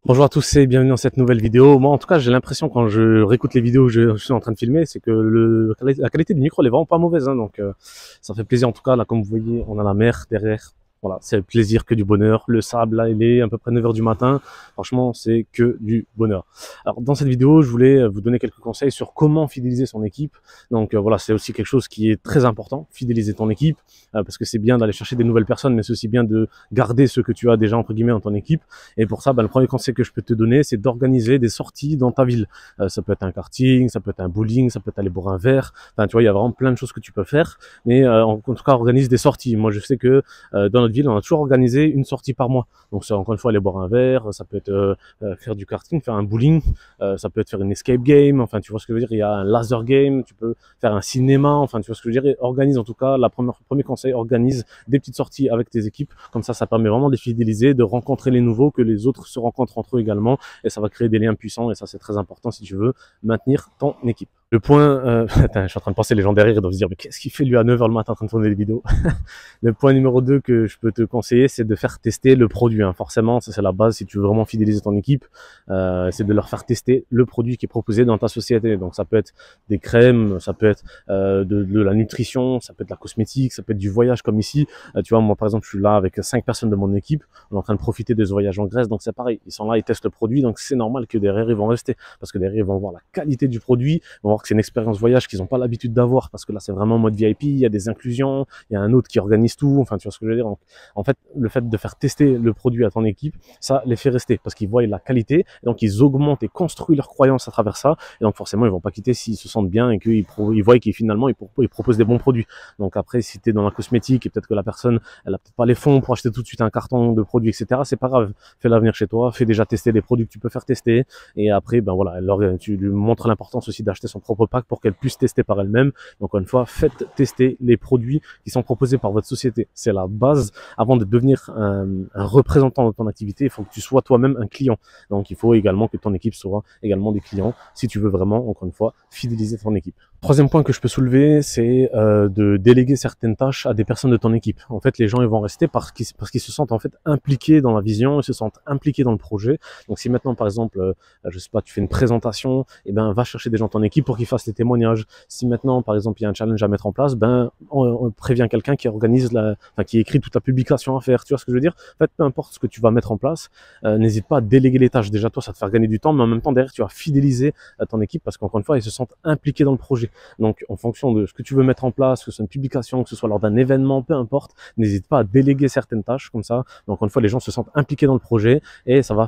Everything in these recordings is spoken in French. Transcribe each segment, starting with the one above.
Bonjour à tous et bienvenue dans cette nouvelle vidéo. Moi en tout cas j'ai l'impression quand je réécoute les vidéos que je suis en train de filmer, c'est que la qualité du micro elle est vraiment pas mauvaise, hein, donc ça fait plaisir en tout cas. Là comme vous voyez on a la mer derrière, voilà c'est le plaisir, que du bonheur. Le sable là il est à peu près 9 h du matin, franchement c'est que du bonheur. Alors dans cette vidéo je voulais vous donner quelques conseils sur comment fidéliser son équipe. Donc voilà, c'est aussi quelque chose qui est très important, fidéliser ton équipe, parce que c'est bien d'aller chercher des nouvelles personnes, mais c'est aussi bien de garder ceux que tu as déjà entre guillemets dans ton équipe. Et pour ça, le premier conseil que je peux te donner, c'est d'organiser des sorties dans ta ville. Ça peut être un karting, ça peut être un bowling, ça peut être aller boire un verre. Enfin, tu vois, il y a vraiment plein de choses que tu peux faire. Mais en tout cas, organise des sorties. Moi, je sais que dans notre ville, on a toujours organisé une sortie par mois. Donc, c'est encore une fois aller boire un verre, ça peut être faire du karting, faire un bowling, ça peut être faire une escape game. Enfin, tu vois ce que je veux dire. Il y a un laser game, tu peux faire un cinéma. Enfin, tu vois ce que je veux dire. Et organise en tout cas, premier conseil, organise des petites sorties avec tes équipes. Comme ça permet vraiment de les fidéliser, de rencontrer les nouveaux, que les autres se rencontrent entre eux également, et ça va créer des liens puissants, et ça c'est très important si tu veux maintenir ton équipe. Le point, attends, je suis en train de penser, les gens derrière ils doivent se dire mais qu'est-ce qu'il fait lui à 9 h le matin en train de tourner des vidéos. Le point numéro 2 que je peux te conseiller, c'est de faire tester le produit, hein. Forcément ça c'est la base si tu veux vraiment fidéliser ton équipe, c'est de leur faire tester le produit qui est proposé dans ta société. Donc ça peut être des crèmes, ça peut être de la nutrition, ça peut être de la cosmétique, ça peut être du voyage comme ici. Tu vois, moi par exemple je suis là avec 5 personnes de mon équipe, on est en train de profiter de ce voyage en Grèce, donc c'est pareil, ils sont là, ils testent le produit, donc c'est normal que derrière ils vont rester, parce que derrière ils vont voir la qualité du produit, ils vont voir que c'est une expérience voyage qu'ils n'ont pas l'habitude d'avoir, parce que là c'est vraiment en mode VIP, il y a des inclusions, il y a un autre qui organise tout, enfin tu vois ce que je veux dire. Donc, en fait, le fait de faire tester le produit à ton équipe, ça les fait rester, parce qu'ils voient la qualité, et donc ils augmentent et construisent leurs croyances à travers ça, et donc forcément ils vont pas quitter s'ils se sentent bien et qu'ils voient qu'ils finalement ils proposent des bons produits. Donc après, si tu es dans la cosmétique et peut-être que la personne elle a peut-être pas les fonds pour acheter tout de suite un carton de produits, etc., c'est pas grave, fais-la venir chez toi, fais déjà tester les produits que tu peux faire tester, et après voilà, tu lui montres l'importance aussi d'acheter son propre pack pour qu'elle puisse tester par elle-même. Donc encore une fois, faites tester les produits qui sont proposés par votre société, c'est la base. Avant de devenir un représentant de ton activité, il faut que tu sois toi-même un client, donc il faut également que ton équipe soit également des clients si tu veux vraiment, encore une fois, fidéliser ton équipe. Troisième point que je peux soulever, c'est de déléguer certaines tâches à des personnes de ton équipe. En fait, les gens ils vont rester parce qu'ils se sentent en fait impliqués dans la vision, ils se sentent impliqués dans le projet. Donc si maintenant par exemple, je sais pas, tu fais une présentation, et va chercher des gens de ton équipe pour qu'ils fassent les témoignages. Si maintenant par exemple il y a un challenge à mettre en place, on prévient quelqu'un qui organise qui écrit toute la publication à faire. Tu vois ce que je veux dire? En fait, peu importe ce que tu vas mettre en place, n'hésite pas à déléguer les tâches. Déjà toi, ça te fait gagner du temps, mais en même temps derrière tu vas fidéliser ton équipe parce qu'encore une fois, ils se sentent impliqués dans le projet. Donc, en fonction de ce que tu veux mettre en place, que ce soit une publication, que ce soit lors d'un événement, peu importe, n'hésite pas à déléguer certaines tâches comme ça. Donc, encore une fois, les gens se sentent impliqués dans le projet et ça va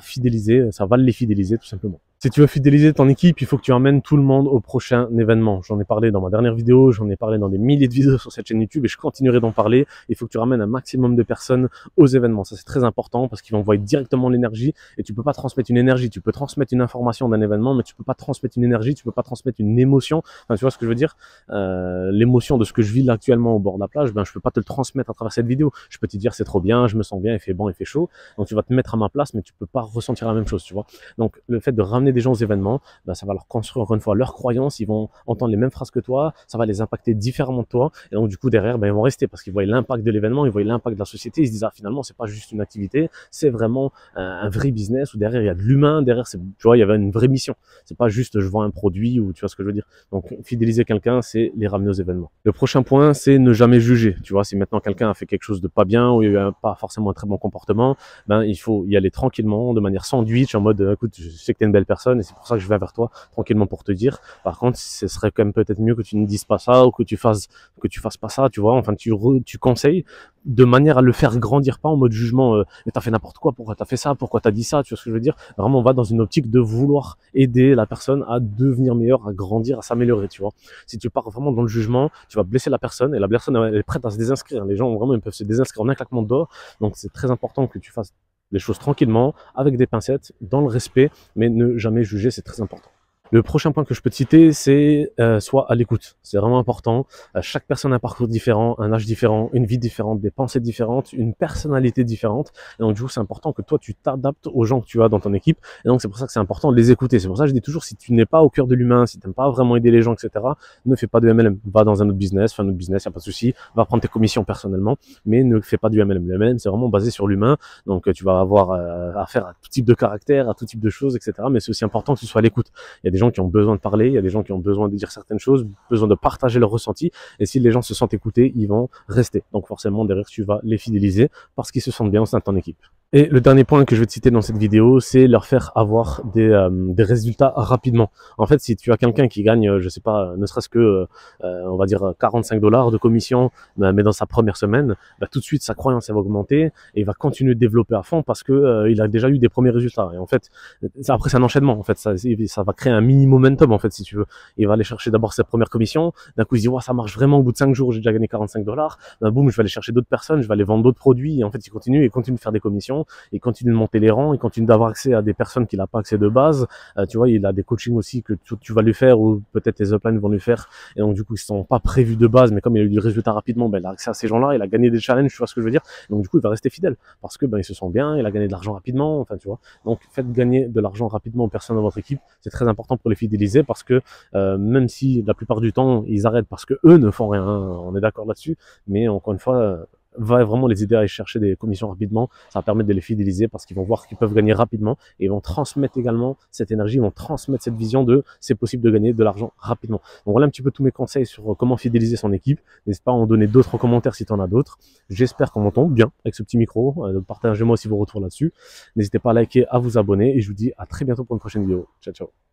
les fidéliser tout simplement. Si tu veux fidéliser ton équipe, il faut que tu emmènes tout le monde au prochain événement. J'en ai parlé dans ma dernière vidéo, j'en ai parlé dans des milliers de vidéos sur cette chaîne YouTube et je continuerai d'en parler. Il faut que tu ramènes un maximum de personnes aux événements. Ça, c'est très important parce qu'ils vont envoyer directement l'énergie et tu peux pas transmettre une énergie. Tu peux transmettre une information d'un événement, mais tu peux pas transmettre une énergie, tu peux pas transmettre une émotion. Enfin, tu vois ce que je veux dire? L'émotion de ce que je vis là actuellement au bord de la plage, je peux pas te le transmettre à travers cette vidéo. Je peux te dire c'est trop bien, je me sens bien, il fait bon, il fait chaud. Donc tu vas te mettre à ma place, mais tu peux pas ressentir la même chose, tu vois. Donc le fait de ramener des gens aux événements, ça va leur construire encore une fois leurs croyances, ils vont entendre les mêmes phrases que toi, ça va les impacter différemment de toi, et donc du coup derrière, ils vont rester parce qu'ils voient l'impact de l'événement, ils voient l'impact de la société, ils se disent finalement c'est pas juste une activité, c'est vraiment un vrai business où derrière il y a de l'humain, derrière tu vois, il y avait une vraie mission, c'est pas juste je vends un produit ou tu vois ce que je veux dire. Donc fidéliser quelqu'un, c'est les ramener aux événements. Le prochain point, c'est ne jamais juger, tu vois, si maintenant quelqu'un a fait quelque chose de pas bien ou il y a pas forcément un très bon comportement, il faut y aller tranquillement, de manière sandwich, en mode écoute, je sais que t'es une belle personne et c'est pour ça que je viens vers toi tranquillement pour te dire. Par contre, ce serait quand même peut-être mieux que tu ne dises pas ça ou que tu fasses pas ça, tu vois. Enfin, tu conseilles de manière à le faire grandir, pas en mode jugement, mais t'as fait n'importe quoi, pourquoi t'as fait ça, pourquoi t'as dit ça, tu vois ce que je veux dire. Vraiment, on va dans une optique de vouloir aider la personne à devenir meilleure, à grandir, à s'améliorer, tu vois. Si tu pars vraiment dans le jugement, tu vas blesser la personne et la personne elle est prête à se désinscrire. Les gens vraiment ils peuvent se désinscrire en un claquement de doigts. Donc c'est très important que tu fasses les choses tranquillement, avec des pincettes, dans le respect, mais ne jamais juger, c'est très important. Le prochain point que je peux te citer, c'est soit à l'écoute. C'est vraiment important. Chaque personne a un parcours différent, un âge différent, une vie différente, des pensées différentes, une personnalité différente. Et donc du coup, c'est important que toi, tu t'adaptes aux gens que tu as dans ton équipe. Et donc c'est pour ça que c'est important de les écouter. C'est pour ça que je dis toujours, si tu n'es pas au cœur de l'humain, si tu n'aimes pas vraiment aider les gens, etc., ne fais pas de MLM. Va dans un autre business, fais un autre business, y a pas de souci. Va prendre tes commissions personnellement, mais ne fais pas du MLM. Le MLM, c'est vraiment basé sur l'humain. Donc tu vas avoir affaire à tout type de caractère, à tout type de choses, etc. Mais c'est aussi important que tu sois à l'écoute. Il y a des gens qui ont besoin de parler, il y a des gens qui ont besoin de dire certaines choses, besoin de partager leurs ressentis. Et si les gens se sentent écoutés, ils vont rester. Donc forcément, derrière, tu vas les fidéliser parce qu'ils se sentent bien au sein de ton équipe. Et le dernier point que je vais te citer dans cette vidéo, c'est leur faire avoir des résultats rapidement. En fait, si tu as quelqu'un qui gagne, je sais pas, ne serait-ce que, on va dire 45 $ de commission, mais dans sa première semaine, bah, tout de suite sa croyance elle va augmenter et il va continuer de développer à fond parce que il a déjà eu des premiers résultats. Et en fait, après c'est un enchaînement. En fait, ça va créer un mini momentum en fait, si tu veux. Il va aller chercher d'abord sa première commission. D'un coup, il se dit, ouais, ça marche vraiment. Au bout de 5 jours, j'ai déjà gagné 45 $. Ben, boum, je vais aller chercher d'autres personnes, je vais aller vendre d'autres produits. Et en fait, il continue de faire des commissions. Il continue de monter les rangs, il continue d'avoir accès à des personnes qu'il n'a pas accès de base. Tu vois, il a des coachings aussi que tu vas lui faire ou peut-être tes uplines vont lui faire. Et donc du coup, ils sont pas prévus de base, mais comme il a eu du résultat rapidement, ben, il a accès à ces gens-là, il a gagné des challenges, tu vois ce que je veux dire. Donc du coup, il va rester fidèle parce que ben il se sent bien, il a gagné de l'argent rapidement, enfin tu vois. Donc faites gagner de l'argent rapidement aux personnes dans votre équipe, c'est très important pour les fidéliser parce que même si la plupart du temps ils arrêtent parce que eux ne font rien, hein, on est d'accord là-dessus, mais encore une fois va vraiment les aider à aller chercher des commissions rapidement. Ça va permettre de les fidéliser parce qu'ils vont voir qu'ils peuvent gagner rapidement et ils vont transmettre également cette énergie, ils vont transmettre cette vision de c'est possible de gagner de l'argent rapidement. Donc voilà un petit peu tous mes conseils sur comment fidéliser son équipe. N'hésite pas à en donner d'autres en commentaire si tu en as d'autres. J'espère qu'on m'entend bien avec ce petit micro. Partagez-moi aussi vos retours là-dessus. N'hésitez pas à liker, à vous abonner et je vous dis à très bientôt pour une prochaine vidéo. Ciao, ciao.